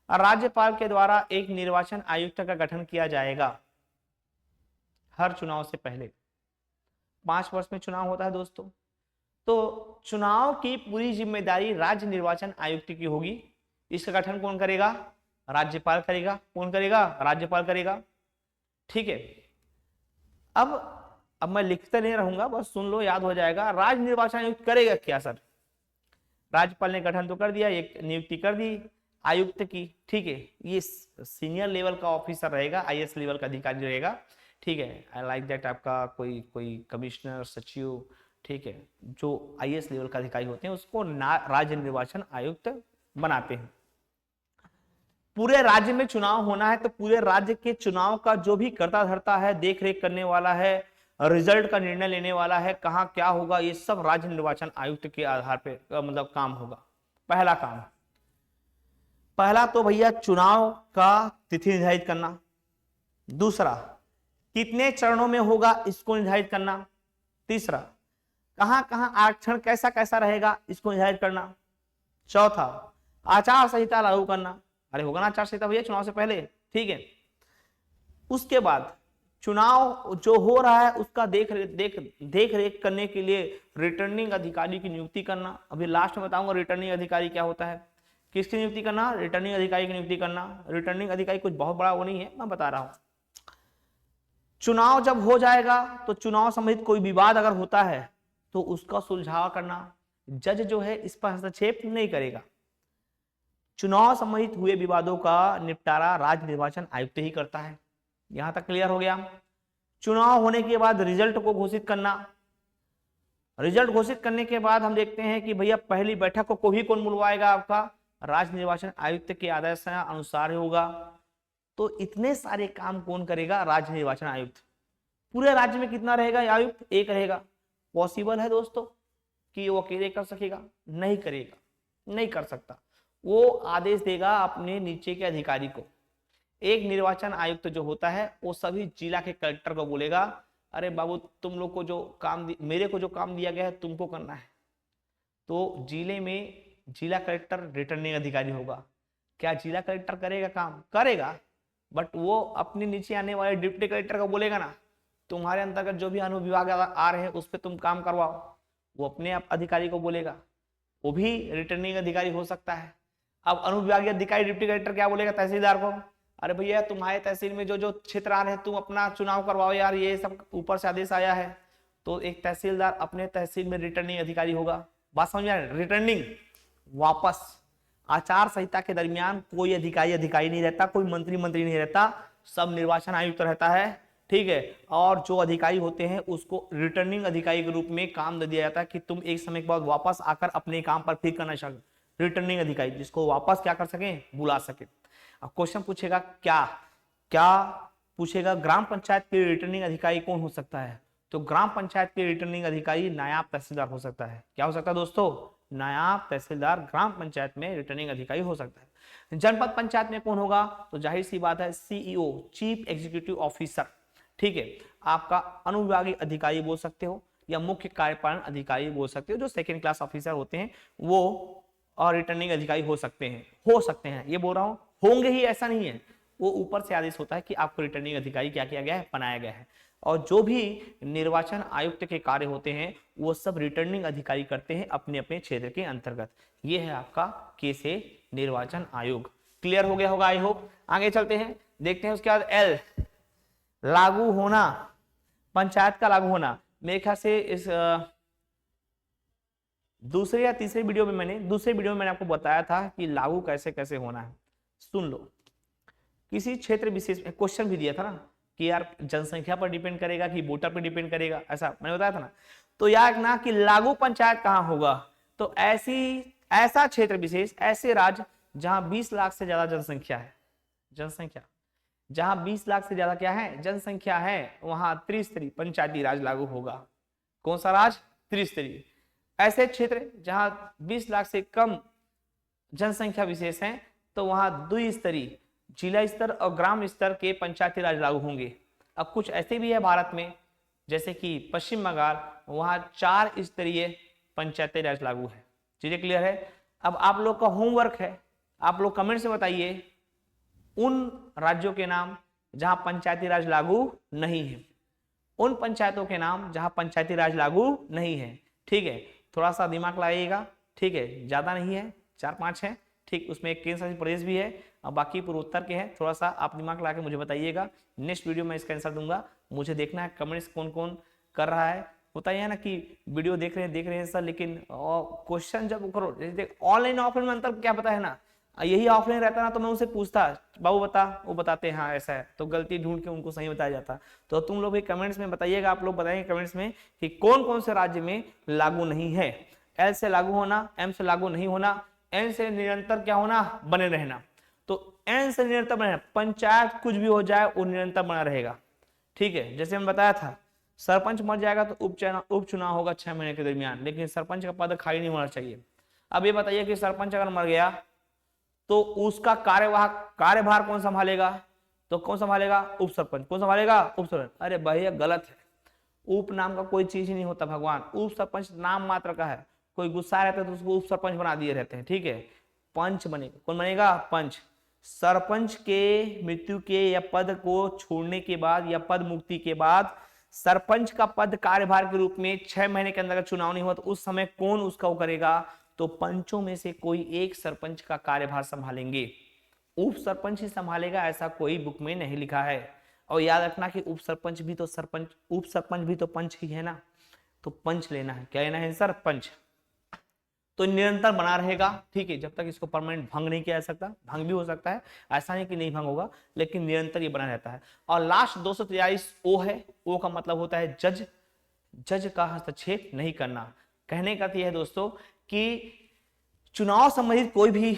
राज्यपाल के द्वारा एक निर्वाचन आयुक्त का गठन किया जाएगा हर चुनाव से पहले। 5 वर्ष में चुनाव होता है दोस्तों, तो चुनाव की पूरी जिम्मेदारी राज्य निर्वाचन आयुक्त की होगी। इसका गठन कौन करेगा, राज्यपाल करेगा। कौन करेगा, राज्यपाल करेगा, ठीक है। अब मैं लिखते नहीं रहूंगा, बस सुन लो, याद हो जाएगा। राज्य निर्वाचन आयुक्त करेगा क्या सर, राज्यपाल ने गठन तो कर दिया, एक नियुक्ति कर दी आयुक्त की, ठीक है। ये सीनियर लेवल का ऑफिसर रहेगा, आईएएस लेवल का अधिकारी रहेगा, ठीक है। आई लाइक दैट, आपका कोई कमिश्नर, सचिव, ठीक है, जो आईएएस लेवल का अधिकारी होते हैं उसको राज्य निर्वाचन आयुक्त बनाते हैं। पूरे राज्य में चुनाव होना है तो पूरे राज्य के चुनाव का जो भी करता धरता है, देख रेख करने वाला है, रिजल्ट का निर्णय लेने वाला है, कहाँ क्या होगा, ये सब राज्य निर्वाचन आयुक्त के आधार पे मतलब काम होगा। पहला काम, पहला तो भैया चुनाव का तिथि निर्धारित करना। दूसरा, कितने चरणों में होगा इसको निर्धारित करना, तीसरा, कहां कहां आरक्षण कैसा कैसा रहेगा इसको निर्धारित करना। चौथा, आचार संहिता लागू करना। अरे होगा ना आचार संहिता भैया चुनाव से पहले, ठीक है। उसके बाद चुनाव जो हो रहा है उसका देख रेख करने के लिए रिटर्निंग अधिकारी की नियुक्ति करना। अभी लास्ट में बताऊंगा रिटर्निंग अधिकारी क्या होता है। किसकी नियुक्ति करना? रिटर्निंग अधिकारी की नियुक्ति करना। रिटर्निंग अधिकारी कुछ बहुत बड़ा वो नहीं है, मैं बता रहा हूं। चुनाव जब हो जाएगा तो चुनाव संबंधित कोई विवाद अगर होता है तो उसका सुलझाव करना। जज जो है इस पर हस्तक्षेप नहीं करेगा। चुनाव संबंधित हुए विवादों का निपटारा राज्य निर्वाचन आयुक्त ही करता है। यहां तक क्लियर हो गया। चुनाव होने के बाद रिजल्ट को घोषित करना। रिजल्ट घोषित करने के बाद हम देखते हैं कि भैया पहली बैठक को भी कौन बुलवाएगा? आपका राज्य निर्वाचन आयुक्त के आदेश अनुसार होगा। तो इतने सारे काम कौन करेगा? राज्य निर्वाचन आयुक्त। पूरे राज्य में कितना रहेगा आयुक्त? एक रहेगा। पॉसिबल है दोस्तों कि वो अकेले कर सकेगा? नहीं करेगा, नहीं कर सकता। वो आदेश देगा अपने नीचे के अधिकारी को। एक निर्वाचन आयुक्त जो होता है वो सभी जिला के कलेक्टर को बोलेगा, अरे बाबू तुम लोग को जो काम मेरे को जो काम दिया गया है तुमको करना है। तो जिले में जिला कलेक्टर रिटर्निंग अधिकारी होगा। क्या जिला कलेक्टर करेगा काम? करेगा, बट वो अपने नीचे आने वाले डिप्टी कलेक्टर को बोलेगा ना, तुम्हारे अंतर्गत जो भी अनुविभाग आ रहे हैं उस पर तुम काम करवाओ। वो अपने अधिकारी को बोलेगा, वो भी रिटर्निंग अधिकारी हो सकता है। अब अनुविभागीय अधिकारी डिप्टी कलेक्टर क्या बोलेगा? तहसीलदार को, अरे भैया तुम्हारे तहसील में जो जो क्षेत्र आ रहे हैं तुम अपना चुनाव करवाओ यार, ये सब ऊपर से आदेश आया है। तो एक तहसीलदार अपने तहसील में रिटर्निंग अधिकारी होगा। बात समझ में आ रही है? रिटर्निंग वापस आचार संहिता के दरमियान कोई अधिकारी नहीं रहता, कोई मंत्री नहीं रहता, सब निर्वाचन आयुक्त रहता है, ठीक है। और जो अधिकारी होते हैं उसको रिटर्निंग अधिकारी के रूप में काम दे दिया जाता है कि तुम एक समय के बाद वापस आकर अपने काम पर फिर करना चाहिए। रिटर्निंग अधिकारी जिसको वापस क्या कर सके? बुला सके। अब क्वेश्चन पूछेगा क्या पूछेगा, ग्राम पंचायत के रिटर्निंग अधिकारी कौन हो सकता है? तो ग्राम पंचायत के रिटर्निंग अधिकारी नायब तहसीलदार हो सकता है। क्या हो सकता है दोस्तों? नायब तहसीलदार ग्राम पंचायत में रिटर्निंग अधिकारी हो सकता है। जनपद पंचायत में कौन होगा? तो जाहिर सी बात है सीईओ, चीफ एग्जीक्यूटिव ऑफिसर, ठीक है। आपका अनुविभागीय अधिकारी बोल सकते हो या मुख्य कार्यपालन अधिकारी बोल सकते हो। जो सेकेंड क्लास ऑफिसर होते हैं वो और रिटर्निंग अधिकारी हो सकते हैं, ये बोल रहा हूं, होंगे ही ऐसा नहीं है। वो ऊपर से आदेश होता है कि आपको रिटर्निंग अधिकारी क्या किया गया है? बनाया गया है। और जो भी निर्वाचन आयुक्त के कार्य होते हैं वो सब रिटर्निंग अधिकारी करते हैं अपने अपने क्षेत्र के अंतर्गत। ये है आपका केसे निर्वाचन आयोग। क्लियर हो गया होगा आई होप। आगे चलते हैं, देखते हैं उसके बाद एल, लागू होना, पंचायत का लागू होना। मेरे ख्याल से इस दूसरे या तीसरे वीडियो में मैंने आपको बताया था कि लागू कैसे कैसे होना है। सुन लो, किसी क्षेत्र विशेष में क्वेश्चन भी दिया था ना कि यार जनसंख्या पर डिपेंड करेगा कि वोटर पर डिपेंड करेगा, ऐसा मैंने बताया था ना। तो याद रखना कि लागू पंचायत कहां होगा? तो ऐसा क्षेत्र विशेष, ऐसे राज्य जहां 20 लाख से ज्यादा जनसंख्या है, जहां 20 लाख से ज्यादा क्या है? जनसंख्या है, वहां त्रिस्तरीय पंचायती राज लागू होगा। कौन सा राज? त्रिस्तरीय। ऐसे क्षेत्र जहां 20 लाख से कम जनसंख्या विशेष है तो वहां द्विस्तरीय, जिला स्तर और ग्राम स्तर के पंचायती राज लागू होंगे। अब कुछ ऐसे भी है भारत में जैसे कि पश्चिम बंगाल, वहां 4 स्तरीय पंचायती राज लागू है। चीजें क्लियर है? अब आप लोग का होमवर्क है, आप लोग कमेंट से बताइए उन राज्यों के नाम जहां पंचायती राज लागू नहीं है, उन पंचायतों के नाम जहां पंचायती राज लागू नहीं है, ठीक है। थोड़ा सा दिमाग लगाइएगा, ठीक है, ज्यादा नहीं है, 4-5 है, ठीक। उसमें एक केंद्र शासित प्रदेश भी है और बाकी पूर्वोत्तर के हैं। थोड़ा सा आप दिमाग लगा के मुझे बताइएगा, नेक्स्ट वीडियो में इसका आंसर दूंगा। मुझे देखना है कमेंट्स कौन कौन कर रहा है। होता ही है ना कि वीडियो देख रहे हैं सर, लेकिन क्वेश्चन जब करो, ऑनलाइन ऑफलाइन में अंतर क्या पता है ना, यही ऑफलाइन रहता ना तो मैं उनसे पूछता बाबू बता, वो बताते हैं हाँ ऐसा है, तो गलती ढूंढ के उनको सही बताया जाता। तो तुम लोग भी कमेंट्स में बताइएगा, आप लोग बताएंगे कमेंट्स में कि कौन कौन से राज्य में लागू नहीं है। एल से लागू होना, एम से लागू नहीं होना, एन से निरंतर क्या होना? बने रहना। तो एन से निरंतर बने रहना, पंचायत कुछ भी हो जाए वो निरंतर बना रहेगा, ठीक है। जैसे हम बताया था सरपंच मर जाएगा तो उपचुनाव होगा 6 महीने के दरमियान, लेकिन सरपंच का पद खाली नहीं होना चाहिए। अब ये बताइए कि सरपंच अगर मर गया तो उसका कार्यभार कौन संभालेगा? तो कौन संभालेगा? उप सरपंच। कौन संभालेगा? उप सरपंच। अरे भैया गलत है, उप नाम का कोई चीज ही नहीं होता भगवान, उप सरपंच नाम मात्र का है, कोई गुस्सा रहता है तो उसको उप सरपंच बना दिए रहते हैं, ठीक है। पंच बनेगा, कौन बनेगा? पंच। सरपंच के मृत्यु के या पद को छोड़ने के बाद या पद मुक्ति के बाद सरपंच का पद कार्यभार के रूप में 6 महीने के अंदर अगर चुनाव नहीं हुआ तो उस समय कौन उसका वो करेगा? तो पंचों में से कोई एक सरपंच का कार्यभार संभालेंगे। उप सरपंच ही संभालेगा ऐसा कोई बुक में नहीं लिखा है। और याद रखना कि उप सरपंच भी तो पंच ही है ना, तो पंच लेना है। क्या लेना है सर? पंच। तो निरंतर बना रहेगा, ठीक है, जब तक इसको परमानेंट भंग नहीं किया जा सकता। भंग भी हो सकता है, ऐसा नहीं कि नहीं भंग होगा, लेकिन निरंतर ये बना रहता है। और लास्ट 243 ओ है। ओ का मतलब होता है जज। जज का हस्तक्षेप नहीं करना। कहने का यह है दोस्तों कि चुनाव संबंधित कोई भी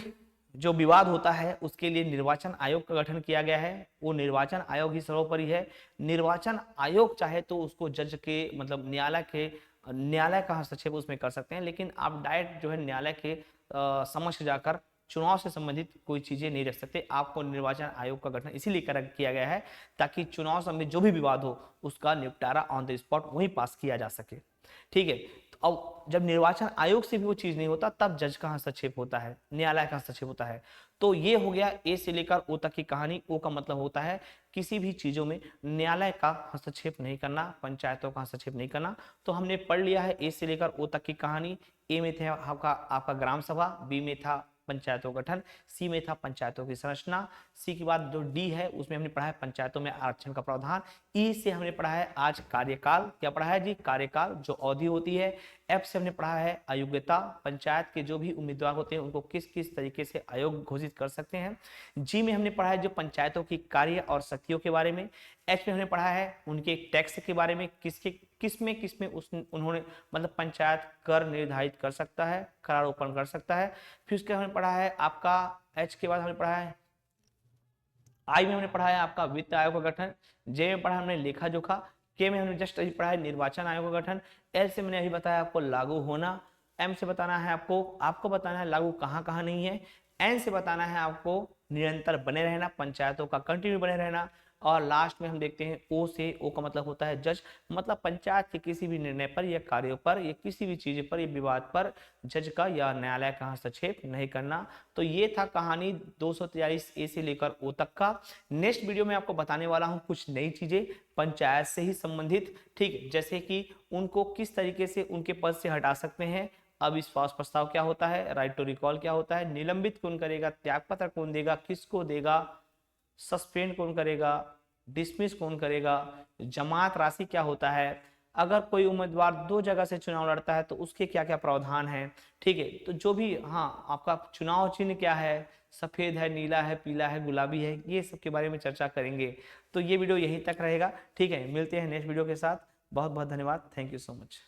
जो विवाद होता है उसके लिए निर्वाचन आयोग का गठन किया गया है। वो निर्वाचन आयोग ही सर्वोपरि है। निर्वाचन आयोग चाहे तो उसको जज के मतलब न्यायालय का हस्तक्षेप उसमें कर सकते हैं, लेकिन आप डायरेक्ट जो है न्यायालय के समक्ष जाकर चुनाव से संबंधित कोई चीजें नहीं रख सकते। आपको निर्वाचन आयोग का गठन इसीलिए किया गया है ताकि चुनाव संबंधित जो भी विवाद हो उसका निपटारा ऑन द स्पॉट वहीं पास किया जा सके, ठीक है। अब जब निर्वाचन आयोग से भी वो चीज नहीं होता तब जज का हस्तक्षेप होता है, न्यायालय का हस्तक्षेप होता है। तो ये हो गया ए से लेकर ओ तक की कहानी। ओ का मतलब होता है किसी भी चीजों में न्यायालय का हस्तक्षेप नहीं करना, पंचायतों का हस्तक्षेप नहीं करना। तो हमने पढ़ लिया है ए से लेकर ओ तक की कहानी। ए में था आपका ग्राम सभा, बी में था पंचायतों का गठन, सी में था पंचायतों की संरचना, सी के बाद जो डी है उसमें हमने पढ़ा है पंचायतों में आरक्षण का प्रावधान। ई से हमने पढ़ा है आज कार्यकाल। क्या पढ़ा है जी? कार्यकाल, जो अवधि होती है। एफ से हमने पढ़ा है अयोग्यता, पंचायत के जो भी उम्मीदवार होते हैं उनको किस किस तरीके से अयोग्य घोषित कर सकते हैं। जी में हमने पढ़ा है जो पंचायतों की कार्य और शक्तियों के बारे में। एच में हमने पढ़ा है उनके टैक्स के बारे में, किसमें उन्होंने मतलब पंचायत कर निर्धारित कर सकता है, करारोपण कर सकता है। फिर उसके हमने पढ़ा है आपका एच के बाद हमने पढ़ा है आई में हमने पढ़ा है आपका वित्त आयोग का गठन। जे में पढ़ा हमने लेखा जोखा। के में हमने जस्ट अभी पढ़ा है निर्वाचन आयोग का गठन। एल से मैंने अभी बताया आपको लागू होना। एम से बताना है आपको बताना है लागू कहाँ कहाँ नहीं है। एन से बताना है आपको निरंतर बने रहना, पंचायतों का कंटिन्यू बने रहना। और लास्ट में हम देखते हैं ओ से। ओ का मतलब होता है जज, मतलब पंचायत के किसी भी निर्णय पर या कार्यों पर या किसी भी चीज पर या विवाद पर जज का या न्यायालय का हस्तक्षेप नहीं करना। तो ये था कहानी 243 ए से लेकर ओ तक का। नेक्स्ट वीडियो में आपको बताने वाला हूँ कुछ नई चीजें पंचायत से ही संबंधित, ठीक, जैसे कि उनको किस तरीके से उनके पद से हटा सकते हैं, अविश्वास प्रस्ताव क्या होता है, राइट टू रिकॉल क्या होता है, निलंबित कौन करेगा, त्यागपत्र कौन देगा, किसको देगा, सस्पेंड कौन करेगा, डिसमिस कौन करेगा, जमात राशि क्या होता है, अगर कोई उम्मीदवार 2 जगह से चुनाव लड़ता है तो उसके क्या क्या प्रावधान है, ठीक है। तो जो भी आपका चुनाव चिन्ह क्या है, सफेद है, नीला है, पीला है, गुलाबी है, ये सब के बारे में चर्चा करेंगे। तो ये वीडियो यहीं तक रहेगा, ठीक है। मिलते हैं नेक्स्ट वीडियो के साथ। बहुत बहुत धन्यवाद। Thank you so much.